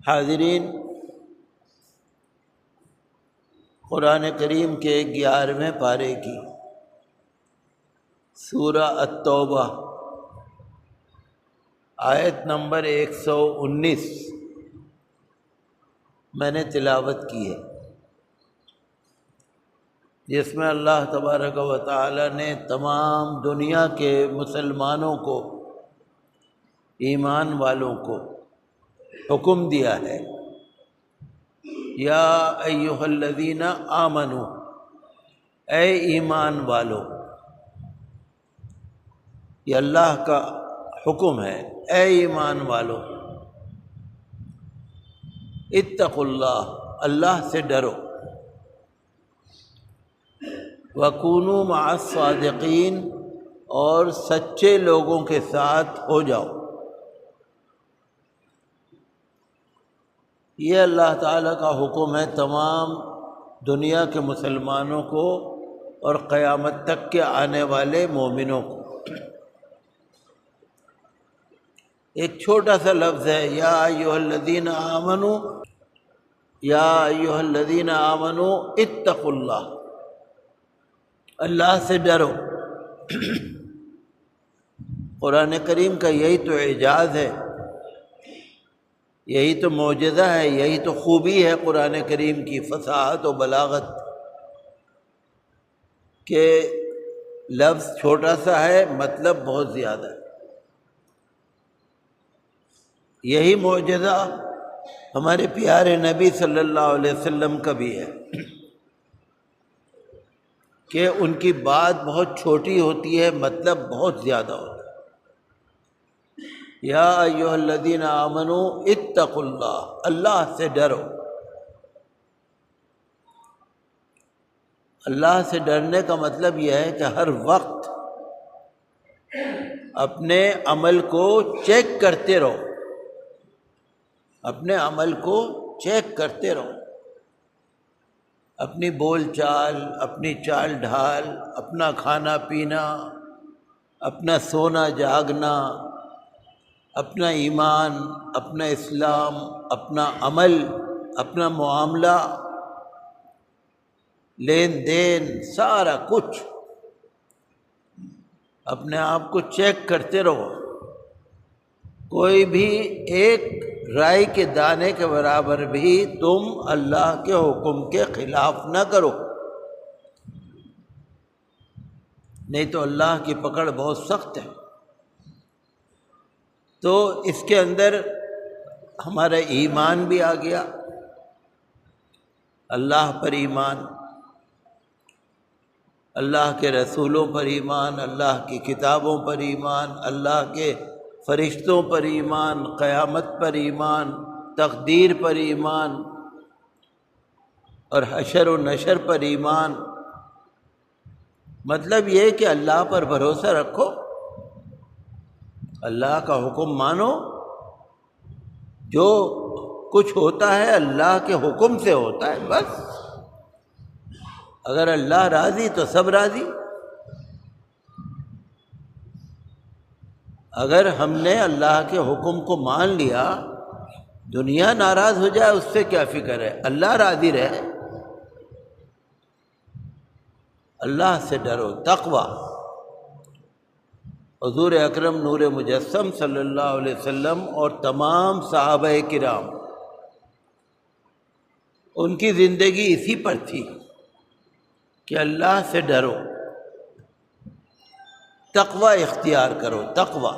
حاضرین، قرآن کریم کے 11ویں پارے کی سورہ التوبہ آیت نمبر 119 میں نے تلاوت کی ہے، جس میں اللہ تبارک و تعالی نے تمام دنیا کے مسلمانوں کو، ایمان والوں کو حکم دیا ہے، یا ایھا الذین آمنو، اے ایمان والو۔ یہ اللہ کا حکم ہے، اے ایمان والو، اتقوا اللہ، اللہ سے ڈرو، وکونوا مع الصادقین، اور سچے لوگوں کے ساتھ ہو جاؤ۔ یہ اللہ تعالیٰ کا حکم ہے تمام دنیا کے مسلمانوں کو اور قیامت تک کے آنے والے مومنوں کو۔ ایک چھوٹا سا لفظ ہے، یا ایھا الذین آمنو، یا ایھا الذین آمنو اتقوا اللہ، اللہ سے ڈرو۔ قرآن کریم کا یہی تو اعجاز ہے، یہی تو معجزہ ہے، یہی تو خوبی ہے قرآن کریم کی، فصاحت و بلاغت، کہ لفظ چھوٹا سا ہے، مطلب بہت زیادہ ہے۔ یہی معجزہ ہمارے پیارے نبی صلی اللہ علیہ وسلم کا بھی ہے، کہ ان کی بات بہت چھوٹی ہوتی ہے، مطلب بہت زیادہ ہوتا ہے۔ یا ایھا الذین آمنو اتقوا اللہ، اللہ سے ڈرو۔ اللہ سے ڈرنے کا مطلب یہ ہے کہ ہر وقت اپنے عمل کو چیک کرتے رہو، اپنے عمل کو چیک کرتے رہو، اپنی بول چال، اپنی چال ڈھال، اپنا کھانا پینا، اپنا سونا جاگنا، اپنا ایمان، اپنا اسلام، اپنا عمل، اپنا معاملہ، لین دین، سارا کچھ اپنے آپ کو چیک کرتے رہو۔ کوئی بھی ایک رائی کے دانے کے برابر بھی تم اللہ کے حکم کے خلاف نہ کرو، نہیں تو اللہ کی پکڑ بہت سخت ہے۔ تو اس کے اندر ہمارا ایمان بھی آ گیا، اللہ پر ایمان، اللہ کے رسولوں پر ایمان، اللہ کی کتابوں پر ایمان، اللہ کے فرشتوں پر ایمان، قیامت پر ایمان، تقدیر پر ایمان، اور حشر و نشر پر ایمان۔ مطلب یہ کہ اللہ پر بھروسہ رکھو، اللہ کا حکم مانو، جو کچھ ہوتا ہے اللہ کے حکم سے ہوتا ہے، بس۔ اگر اللہ راضی تو سب راضی۔ اگر ہم نے اللہ کے حکم کو مان لیا، دنیا ناراض ہو جائے اس سے کیا فکر ہے، اللہ راضی رہے۔ اللہ سے ڈرو، تقوی۔ حضور اکرم نور مجسم صلی اللہ علیہ وسلم اور تمام صحابہ کرام، ان کی زندگی اسی پر تھی کہ اللہ سے ڈرو، تقوی اختیار کرو، تقوی۔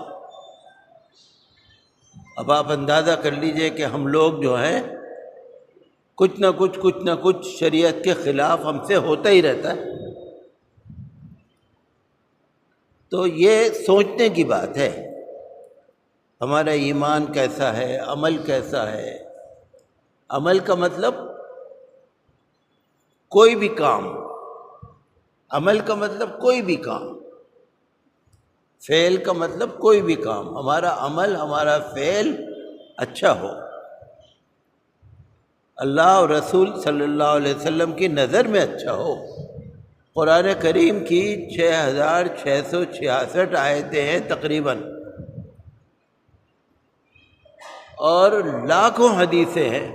اب آپ اندازہ کر لیجئے کہ ہم لوگ جو ہیں کچھ نہ کچھ شریعت کے خلاف ہم سے ہوتا ہی رہتا ہے۔ تو یہ سوچنے کی بات ہے، ہمارا ایمان کیسا ہے، عمل کیسا ہے۔ عمل کا مطلب کوئی بھی کام، عمل کا مطلب کوئی بھی کام، فعل کا مطلب کوئی بھی کام، ہمارا عمل، ہمارا فعل اچھا ہو، اللہ اور رسول صلی اللہ علیہ وسلم کی نظر میں اچھا ہو۔ قرآن کریم کی 6666 آیتیں ہیں تقریباً، اور لاکھوں حدیثیں ہیں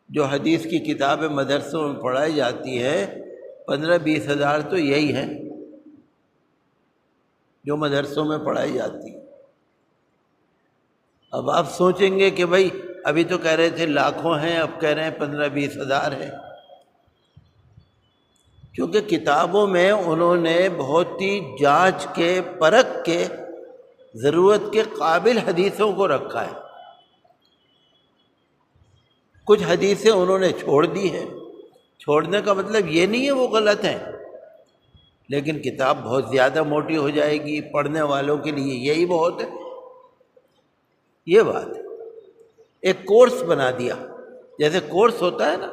جو حدیث کی کتابیں مدرسوں میں پڑھائی جاتی ہے، 15-20 ہزار تو یہی ہیں جو مدرسوں میں پڑھائی جاتی ہے۔ اب آپ سوچیں گے کہ بھائی ابھی تو کہہ رہے تھے لاکھوں ہیں، اب کہہ رہے ہیں 15-20 ہزار ہیں، کیونکہ کتابوں میں انہوں نے بہت ہی جانچ کے پرکھ کے ضرورت کے قابل حدیثوں کو رکھا ہے۔ کچھ حدیثیں انہوں نے چھوڑ دی ہیں، چھوڑنے کا مطلب یہ نہیں ہے وہ غلط ہیں، لیکن کتاب بہت زیادہ موٹی ہو جائے گی، پڑھنے والوں کے لیے یہی بہت ہے، یہ بات ہے۔ ایک کورس بنا دیا، جیسے کورس ہوتا ہے نا،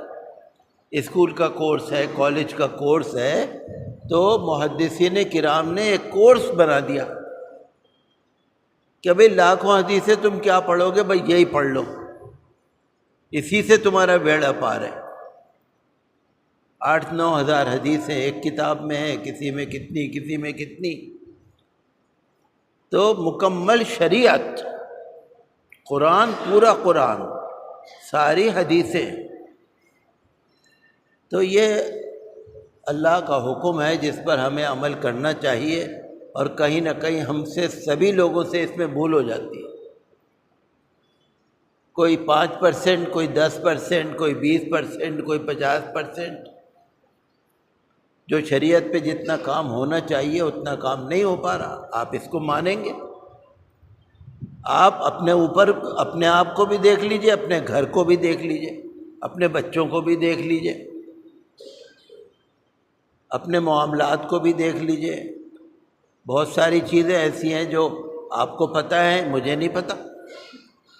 اسکول کا کورس ہے، کالج کا کورس ہے، تو محدثین کرام نے ایک کورس بنا دیا کہ بھئی لاکھوں حدیثیں تم کیا پڑھو گے، بھئی یہی پڑھ لو، اسی سے تمہارا بیڑا پار ہے۔ 8-9 ہزار حدیثیں ایک کتاب میں ہیں، کسی میں کتنی، کسی میں کتنی، تو مکمل شریعت، قرآن، پورا قرآن، ساری حدیثیں، تو یہ اللہ کا حکم ہے جس پر ہمیں عمل کرنا چاہیے، اور کہیں نہ کہیں ہم سے سبھی لوگوں سے اس میں بھول ہو جاتی ہے، کوئی 5%، کوئی 10%، کوئی 20%، کوئی 50%، جو شریعت پہ جتنا کام ہونا چاہیے اتنا کام نہیں ہو پا رہا۔ آپ اس کو مانیں گے؟ آپ اپنے اوپر اپنے آپ کو بھی دیکھ لیجئے، اپنے گھر کو بھی دیکھ لیجئے، اپنے بچوں کو بھی دیکھ لیجئے، اپنے معاملات کو بھی دیکھ لیجئے۔ بہت ساری چیزیں ایسی ہیں جو آپ کو پتہ ہے، مجھے نہیں پتہ،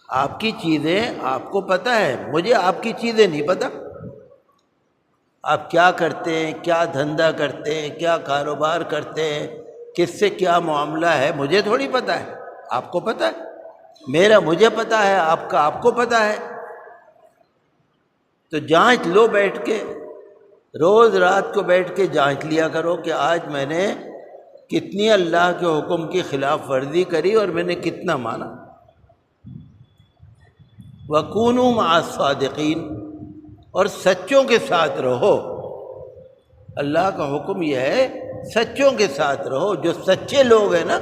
آپ کی چیزیں آپ کو پتہ ہے، مجھے آپ کی چیزیں نہیں پتہ۔ آپ کیا کرتے ہیں، کیا دھندا کرتے ہیں، کیا کاروبار کرتے ہیں، کس سے کیا معاملہ ہے، مجھے تھوڑی پتہ ہے، آپ کو پتہ ہے۔ میرا مجھے پتہ ہے، آپ کا آپ کو پتہ ہے۔ تو جانچ لو بیٹھ کے، روز رات کو بیٹھ کے جانچ لیا کرو کہ آج میں نے کتنی اللہ کے حکم کی خلاف ورزی کری اور میں نے کتنا مانا۔ وَكُونُوا مَعَ الصَّادِقِينَ، اور سچوں کے ساتھ رہو۔ اللہ کا حکم یہ ہے سچوں کے ساتھ رہو۔ جو سچے لوگ ہیں نا،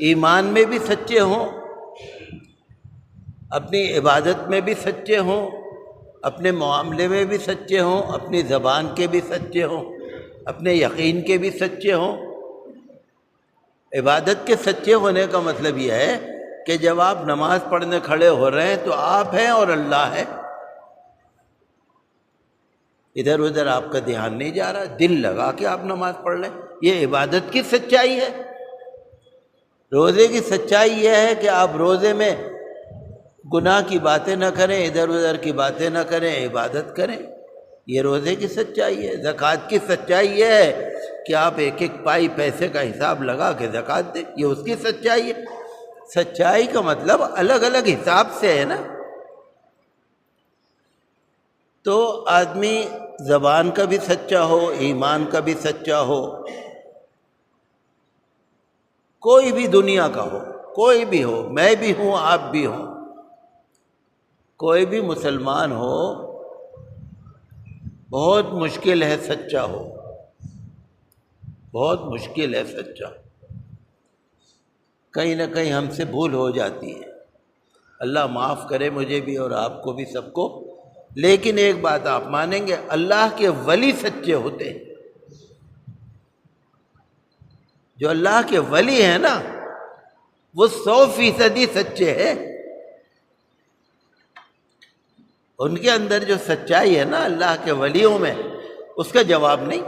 ایمان میں بھی سچے ہوں، اپنی عبادت میں بھی سچے ہوں، اپنے معاملے میں بھی سچے ہوں، اپنی زبان کے بھی سچے ہوں، اپنے یقین کے بھی سچے ہوں۔ عبادت کے سچے ہونے کا مطلب یہ ہے کہ جب آپ نماز پڑھنے کھڑے ہو رہے ہیں تو آپ ہیں اور اللہ ہے، ادھر ادھر آپ کا دھیان نہیں جا رہا، دل لگا کے آپ نماز پڑھ لیں، یہ عبادت کی سچائی ہے۔ روزے کی سچائی یہ ہے کہ آپ روزے میں گناہ کی باتیں نہ کریں، ادھر ادھر کی باتیں نہ کریں، عبادت کریں، یہ روزے کی سچائی ہے۔ زکوٰۃ کی سچائی یہ ہے کہ آپ ایک ایک پائی پیسے کا حساب لگا کے زکوٰۃ دیں، یہ اس کی سچائی ہے۔ سچائی کا مطلب الگ الگ حساب سے ہے نا۔ تو آدمی زبان کا بھی سچا ہو، ایمان کا بھی سچا ہو، کوئی بھی دنیا کا ہو، کوئی بھی ہو، میں بھی ہوں، آپ بھی ہوں، کوئی بھی مسلمان ہو، بہت مشکل ہے سچا ہو، بہت مشکل ہے سچا۔ کہیں نہ کہیں ہم سے بھول ہو جاتی ہے، اللہ معاف کرے مجھے بھی اور آپ کو بھی، سب کو۔ لیکن ایک بات آپ مانیں گے، اللہ کے ولی سچے ہوتے ہیں۔ جو اللہ کے ولی ہیں نا، وہ 100% سچے ہیں۔ ان کے اندر جو سچائی ہے نا اللہ کے ولیوں میں، اس کا جواب نہیں۔